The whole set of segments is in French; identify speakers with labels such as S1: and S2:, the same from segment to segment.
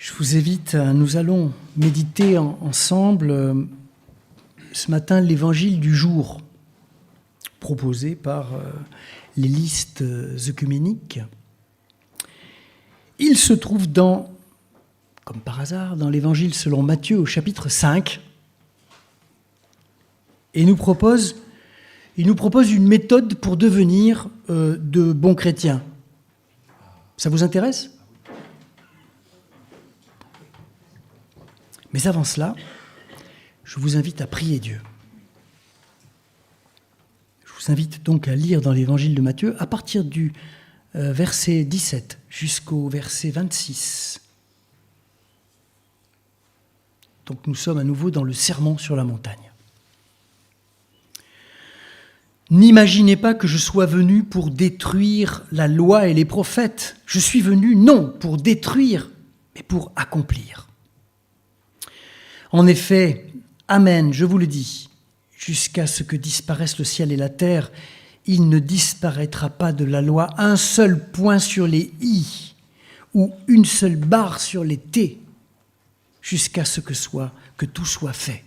S1: Je vous invite, nous allons méditer ensemble ce matin l'évangile du jour proposé par les listes œcuméniques. Il se trouve comme par hasard, dans l'évangile selon Matthieu au chapitre 5 et il nous propose une méthode pour devenir de bons chrétiens. Ça vous intéresse ? Mais avant cela, je vous invite à prier Dieu. Je vous invite donc à lire dans l'évangile de Matthieu à partir du verset 17 jusqu'au verset 26. Donc nous sommes à nouveau dans le sermon sur la montagne. N'imaginez pas que je sois venu pour détruire la loi et les prophètes. Je suis venu non pour détruire, mais pour accomplir. En effet, amen, je vous le dis, jusqu'à ce que disparaissent le ciel et la terre, il ne disparaîtra pas de la loi un seul point sur les i ou une seule barre sur les t, jusqu'à ce que tout soit fait.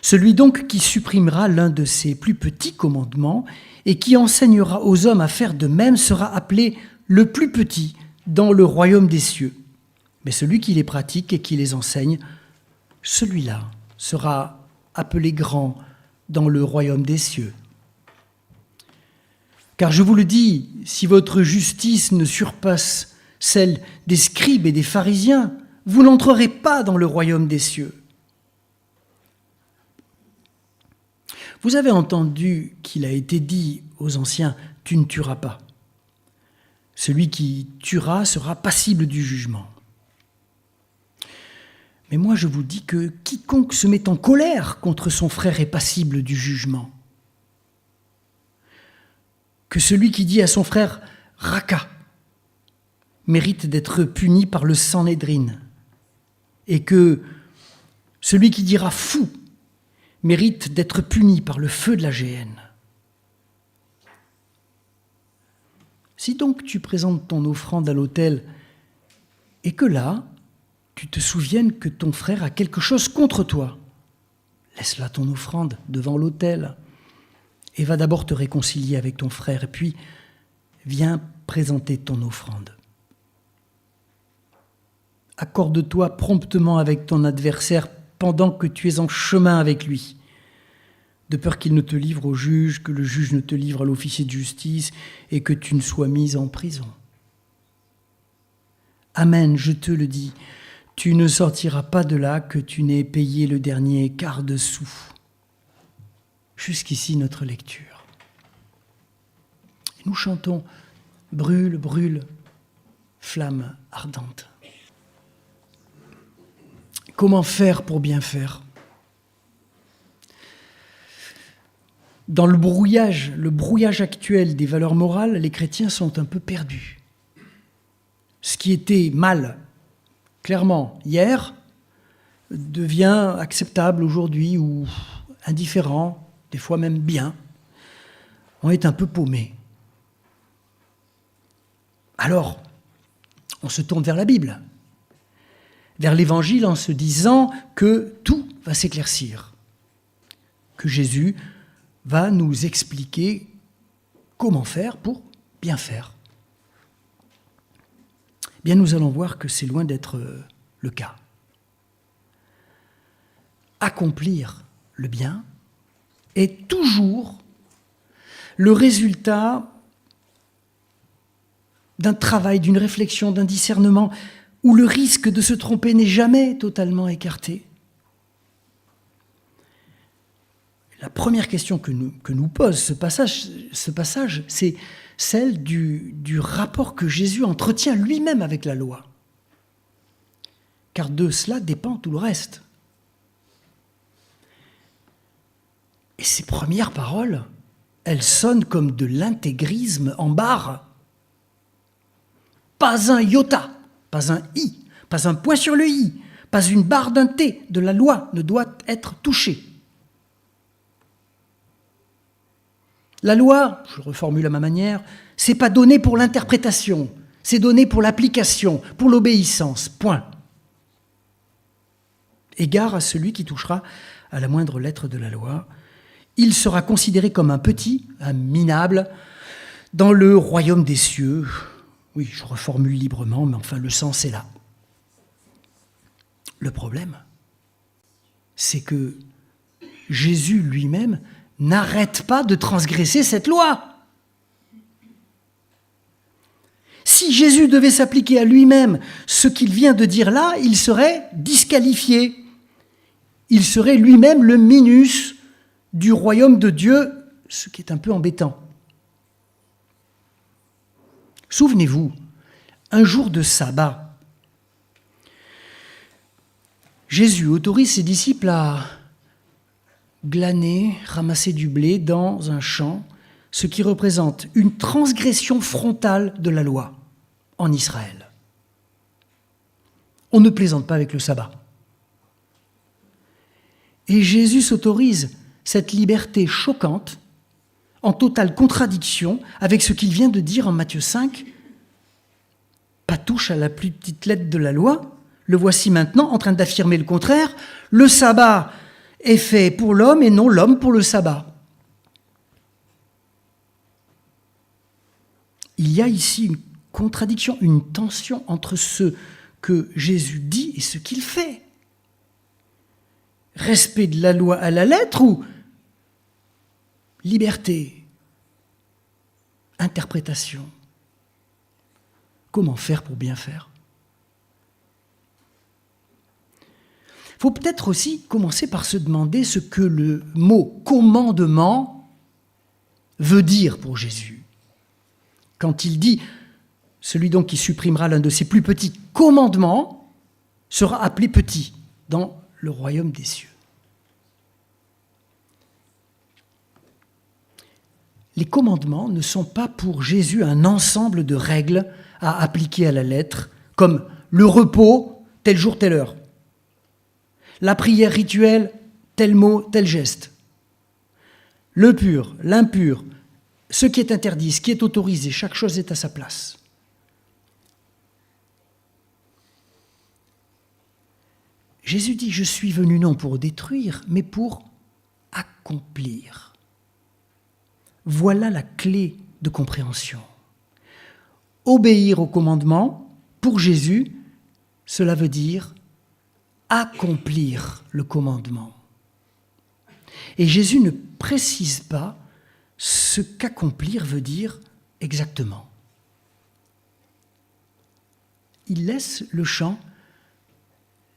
S1: Celui donc qui supprimera l'un de ces plus petits commandements et qui enseignera aux hommes à faire de même sera appelé le plus petit dans le royaume des cieux. Mais celui qui les pratique et qui les enseigne, celui-là sera appelé grand dans le royaume des cieux. Car je vous le dis, si votre justice ne surpasse celle des scribes et des pharisiens, vous n'entrerez pas dans le royaume des cieux. Vous avez entendu qu'il a été dit aux anciens, « Tu ne tueras pas ». Celui qui tuera sera passible du jugement. Mais moi je vous dis que quiconque se met en colère contre son frère est passible du jugement. Que celui qui dit à son frère « Raka » mérite d'être puni par le Sanhédrin, et que celui qui dira « Fou » mérite d'être puni par le feu de la géhenne. Si donc tu présentes ton offrande à l'autel et que là, tu te souviennes que ton frère a quelque chose contre toi, laisse là ton offrande devant l'autel et va d'abord te réconcilier avec ton frère et puis viens présenter ton offrande. Accorde-toi promptement avec ton adversaire pendant que tu es en chemin avec lui, de peur qu'il ne te livre au juge, que le juge ne te livre à l'officier de justice et que tu ne sois mis en prison. Amen, je te le dis, tu ne sortiras pas de là que tu n'aies payé le dernier quart de sou. Jusqu'ici notre lecture. Et nous chantons « Brûle, brûle, flamme ardente ». Comment faire pour bien faire ? Dans le brouillage actuel des valeurs morales, les chrétiens sont un peu perdus. Ce qui était mal, clairement, hier, devient acceptable aujourd'hui ou indifférent, des fois même bien. On est un peu paumé. Alors, on se tourne vers la Bible, vers l'Évangile en se disant que tout va s'éclaircir, que Jésus va nous expliquer comment faire pour bien faire. Bien, nous allons voir que c'est loin d'être le cas. Accomplir le bien est toujours le résultat d'un travail, d'une réflexion, d'un discernement où le risque de se tromper n'est jamais totalement écarté. La première question que nous pose ce passage, c'est celle du rapport que Jésus entretient lui-même avec la loi. Car de cela dépend tout le reste. Et ces premières paroles, elles sonnent comme de l'intégrisme en barre. Pas un iota, pas un i, pas un point sur le i, pas une barre d'un t de la loi ne doit être touchée. La loi, je reformule à ma manière, c'est pas donné pour l'interprétation, c'est donné pour l'application, pour l'obéissance, point. Égard à celui qui touchera à la moindre lettre de la loi, il sera considéré comme un petit, un minable, dans le royaume des cieux. Oui, je reformule librement, mais enfin le sens est là. Le problème, c'est que Jésus lui-même n'arrête pas de transgresser cette loi. Si Jésus devait s'appliquer à lui-même ce qu'il vient de dire là, il serait disqualifié. Il serait lui-même le minus du royaume de Dieu, ce qui est un peu embêtant. Souvenez-vous, un jour de sabbat, Jésus autorise ses disciples à glaner, ramasser du blé dans un champ, ce qui représente une transgression frontale de la loi en Israël. On ne plaisante pas avec le sabbat. Et Jésus s'autorise cette liberté choquante, en totale contradiction avec ce qu'il vient de dire en Matthieu 5. Pas touche à la plus petite lettre de la loi. Le voici maintenant en train d'affirmer le contraire. Le sabbat est fait pour l'homme et non l'homme pour le sabbat. Il y a ici une contradiction, une tension entre ce que Jésus dit et ce qu'il fait. Respect de la loi à la lettre ou liberté, interprétation. Comment faire pour bien faire ? Il faut peut-être aussi commencer par se demander ce que le mot « commandement » veut dire pour Jésus. Quand il dit « celui donc qui supprimera l'un de ses plus petits commandements sera appelé petit dans le royaume des cieux ». Les commandements ne sont pas pour Jésus un ensemble de règles à appliquer à la lettre, comme le repos, tel jour, telle heure. La prière rituelle, tel mot, tel geste. Le pur, l'impur, ce qui est interdit, ce qui est autorisé, chaque chose est à sa place. Jésus dit « Je suis venu non pour détruire, mais pour accomplir ». Voilà la clé de compréhension. Obéir au commandement, pour Jésus, cela veut dire accomplir le commandement. Et Jésus ne précise pas ce qu'accomplir veut dire exactement. Il laisse le champ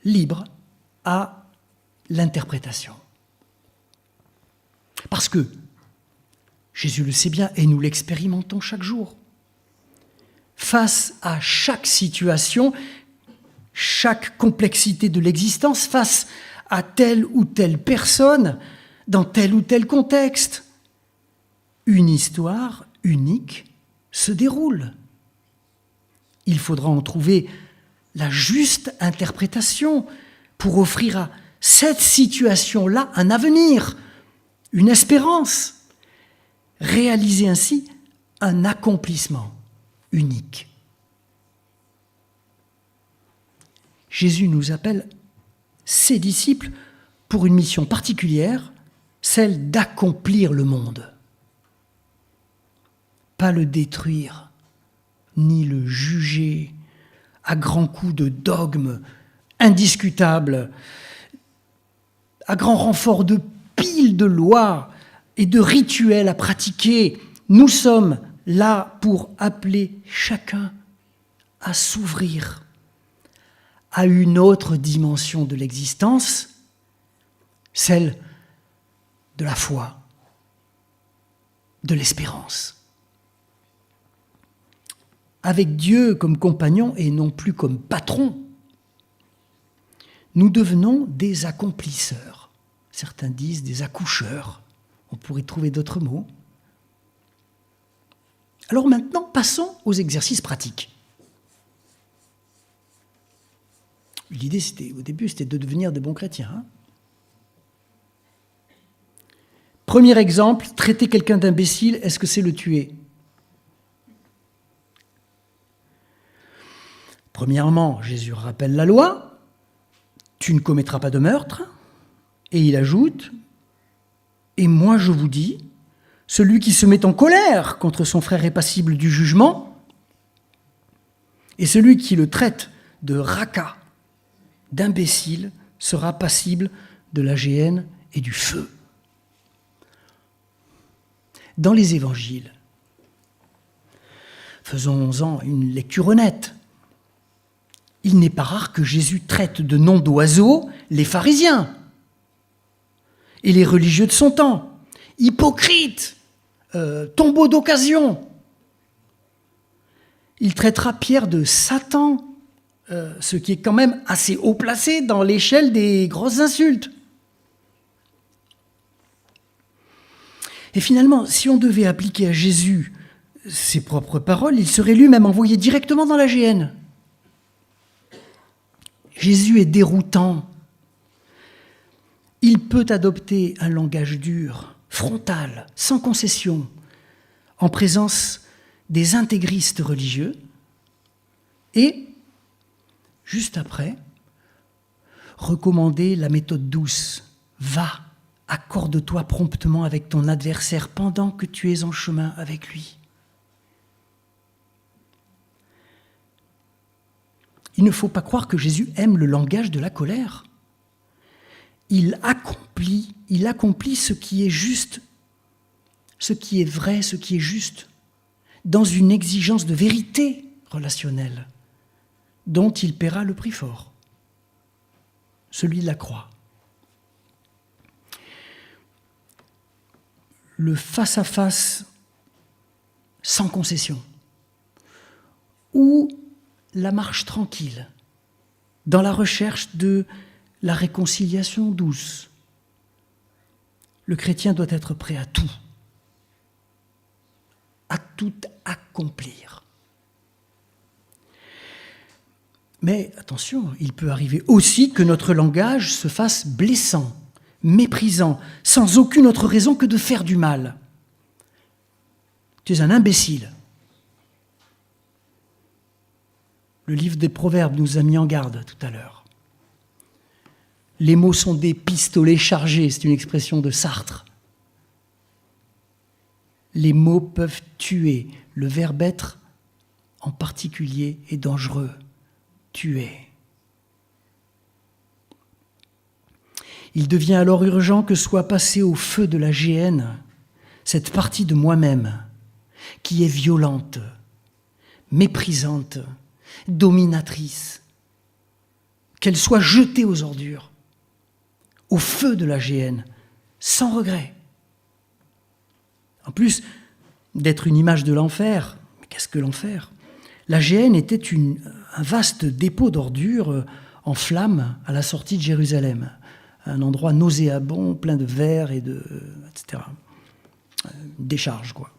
S1: libre à l'interprétation. Parce que Jésus le sait bien et nous l'expérimentons chaque jour. Face à chaque situation, chaque complexité de l'existence, face à telle ou telle personne, dans tel ou tel contexte, une histoire unique se déroule. Il faudra en trouver la juste interprétation pour offrir à cette situation-là un avenir, une espérance. Réaliser ainsi un accomplissement unique. Jésus nous appelle ses disciples pour une mission particulière, celle d'accomplir le monde. Pas le détruire, ni le juger à grands coups de dogmes indiscutables, à grand renfort de piles de lois et de rituels à pratiquer. Nous sommes là pour appeler chacun à s'ouvrir à une autre dimension de l'existence, celle de la foi, de l'espérance. Avec Dieu comme compagnon et non plus comme patron, nous devenons des accomplisseurs. Certains disent des accoucheurs. On pourrait trouver d'autres mots. Alors maintenant, passons aux exercices pratiques. L'idée, au début, c'était de devenir de bons chrétiens. Hein ? Premier exemple, traiter quelqu'un d'imbécile, est-ce que c'est le tuer ? Premièrement, Jésus rappelle la loi, tu ne commettras pas de meurtre, et il ajoute, et moi je vous dis, celui qui se met en colère contre son frère est passible du jugement, et celui qui le traite de raca, d'imbécile, sera passible de la géhenne et du feu. Dans les évangiles, faisons-en une lecture honnête. Il n'est pas rare que Jésus traite de noms d'oiseaux les pharisiens et les religieux de son temps. Hypocrite, tombeau d'occasion. Il traitera Pierre de Satan, ce qui est quand même assez haut placé dans l'échelle des grosses insultes. Et finalement, si on devait appliquer à Jésus ses propres paroles, il serait lui-même envoyé directement dans la géhenne. Jésus est déroutant. Il peut adopter un langage dur, frontal, sans concession, en présence des intégristes religieux, et, juste après, recommander la méthode douce. Va, accorde-toi promptement avec ton adversaire pendant que tu es en chemin avec lui. Il ne faut pas croire que Jésus aime le langage de la colère. Il accomplit ce qui est juste, ce qui est vrai, ce qui est juste, dans une exigence de vérité relationnelle, dont il paiera le prix fort, celui de la croix. Le face-à-face sans concession, ou la marche tranquille, dans la recherche de la réconciliation douce. Le chrétien doit être prêt à tout accomplir. Mais attention, il peut arriver aussi que notre langage se fasse blessant, méprisant, sans aucune autre raison que de faire du mal. Tu es un imbécile. Le livre des Proverbes nous a mis en garde tout à l'heure. Les mots sont des pistolets chargés, c'est une expression de Sartre. Les mots peuvent tuer. Le verbe être, en particulier, est dangereux. Tuer. Il devient alors urgent que soit passée au feu de la géhenne cette partie de moi-même qui est violente, méprisante, dominatrice, qu'elle soit jetée aux ordures, au feu de la géhenne, sans regret. En plus d'être une image de l'enfer, mais qu'est-ce que l'enfer ? La géhenne était un vaste dépôt d'ordures en flammes à la sortie de Jérusalem, un endroit nauséabond, plein de vers et etc. Décharge, quoi.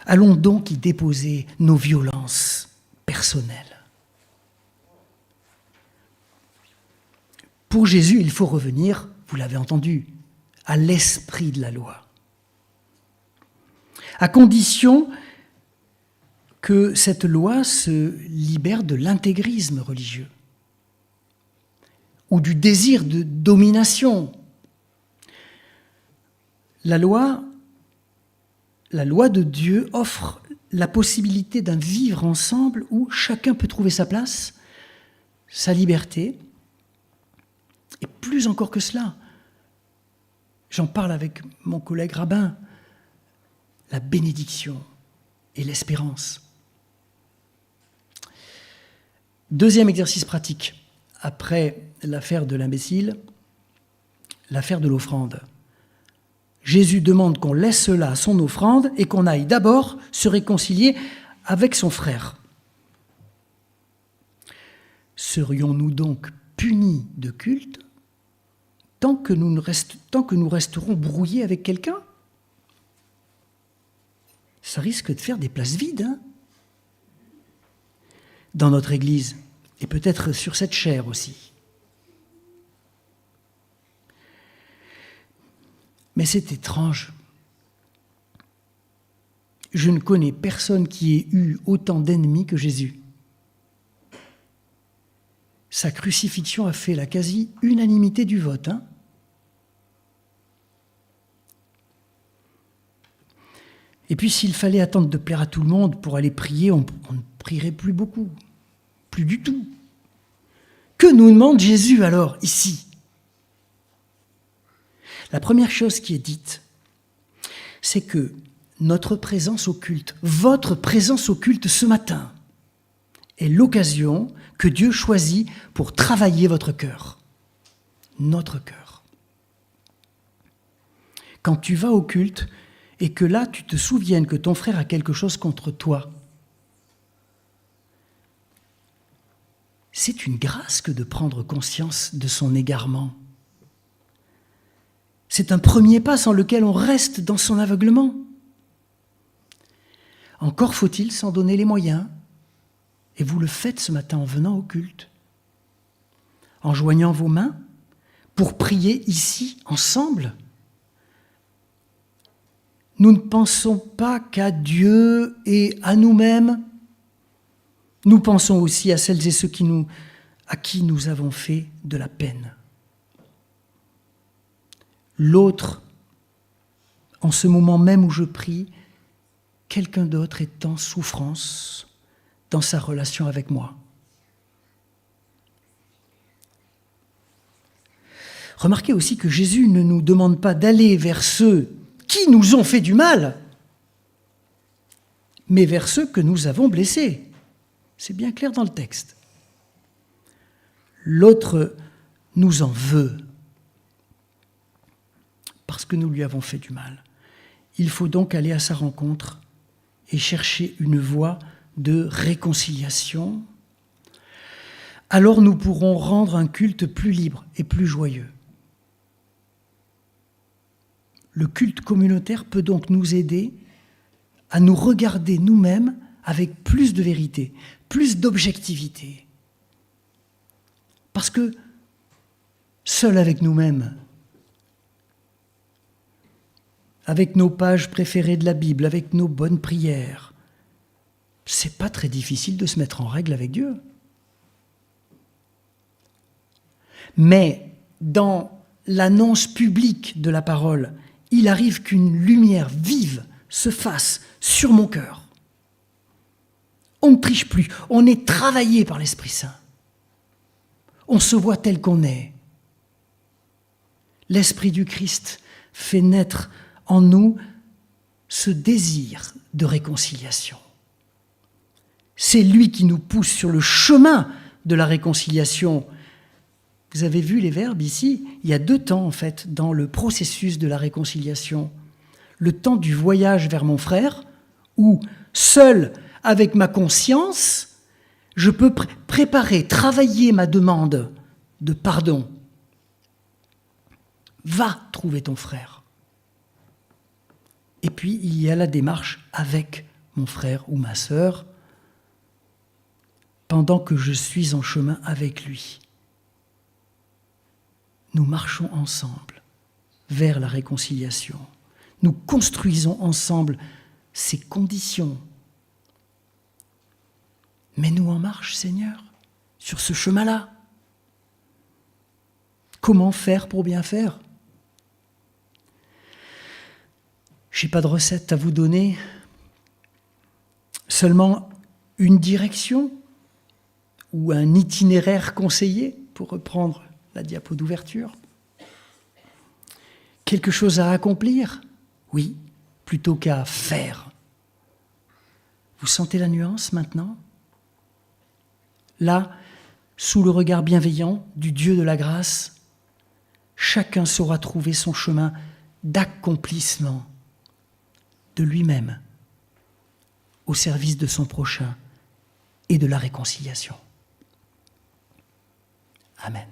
S1: Allons donc y déposer nos violences personnelles. Pour Jésus, il faut revenir, vous l'avez entendu, à l'esprit de la loi. À condition que cette loi se libère de l'intégrisme religieux ou du désir de domination. La loi de Dieu offre la possibilité d'un vivre ensemble où chacun peut trouver sa place, sa liberté, et plus encore que cela. J'en parle avec mon collègue rabbin, la bénédiction et l'espérance. Deuxième exercice pratique, après l'affaire de l'imbécile, l'affaire de l'offrande. Jésus demande qu'on laisse là son offrande et qu'on aille d'abord se réconcilier avec son frère. Serions-nous donc punis de culte tant que nous resterons brouillés avec quelqu'un ? Ça risque de faire des places vides, hein, dans notre Église, et peut-être sur cette chaire aussi. Mais c'est étrange. Je ne connais personne qui ait eu autant d'ennemis que Jésus. Sa crucifixion a fait la quasi-unanimité du vote. Et puis s'il fallait attendre de plaire à tout le monde pour aller prier, on ne prierait plus beaucoup, plus du tout. Que nous demande Jésus alors ici ? La première chose qui est dite, c'est que notre présence au culte, votre présence au culte ce matin, est l'occasion que Dieu choisit pour travailler votre cœur, notre cœur. Quand tu vas au culte et que là tu te souviennes que ton frère a quelque chose contre toi, c'est une grâce que de prendre conscience de son égarement. C'est un premier pas sans lequel on reste dans son aveuglement. Encore faut-il s'en donner les moyens. Et vous le faites ce matin en venant au culte, en joignant vos mains pour prier ici, ensemble. Nous ne pensons pas qu'à Dieu et à nous-mêmes. Nous pensons aussi à celles et ceux à qui nous avons fait de la peine. L'autre, en ce moment même où je prie, quelqu'un d'autre est en souffrance dans sa relation avec moi. Remarquez aussi que Jésus ne nous demande pas d'aller vers ceux qui nous ont fait du mal, mais vers ceux que nous avons blessés. C'est bien clair dans le texte. L'autre nous en veut parce que nous lui avons fait du mal. Il faut donc aller à sa rencontre et chercher une voie de réconciliation. Alors nous pourrons rendre un culte plus libre et plus joyeux. Le culte communautaire peut donc nous aider à nous regarder nous-mêmes avec plus de vérité, plus d'objectivité. Parce que seul avec nous-mêmes, avec nos pages préférées de la Bible, avec nos bonnes prières, c'est pas très difficile de se mettre en règle avec Dieu. Mais dans l'annonce publique de la parole, il arrive qu'une lumière vive se fasse sur mon cœur. On ne triche plus, on est travaillé par l'Esprit Saint. On se voit tel qu'on est. L'Esprit du Christ fait naître en nous ce désir de réconciliation. C'est lui qui nous pousse sur le chemin de la réconciliation. Vous avez vu les verbes ici ? Il y a 2 temps en fait dans le processus de la réconciliation. Le temps du voyage vers mon frère, où seul avec ma conscience, je peux préparer, travailler ma demande de pardon. Va trouver ton frère. Et puis il y a la démarche avec mon frère ou ma sœur, pendant que je suis en chemin avec lui. Nous marchons ensemble vers la réconciliation. Nous construisons ensemble ces conditions. Mets-nous en marche, Seigneur, sur ce chemin-là. Comment faire pour bien faire ? Je n'ai pas de recette à vous donner, seulement une direction ou un itinéraire conseillé, pour reprendre la diapo d'ouverture. Quelque chose à accomplir ? Oui, plutôt qu'à faire. Vous sentez la nuance maintenant ? Là, sous le regard bienveillant du Dieu de la grâce, chacun saura trouver son chemin d'accomplissement de lui-même au service de son prochain et de la réconciliation. Amen.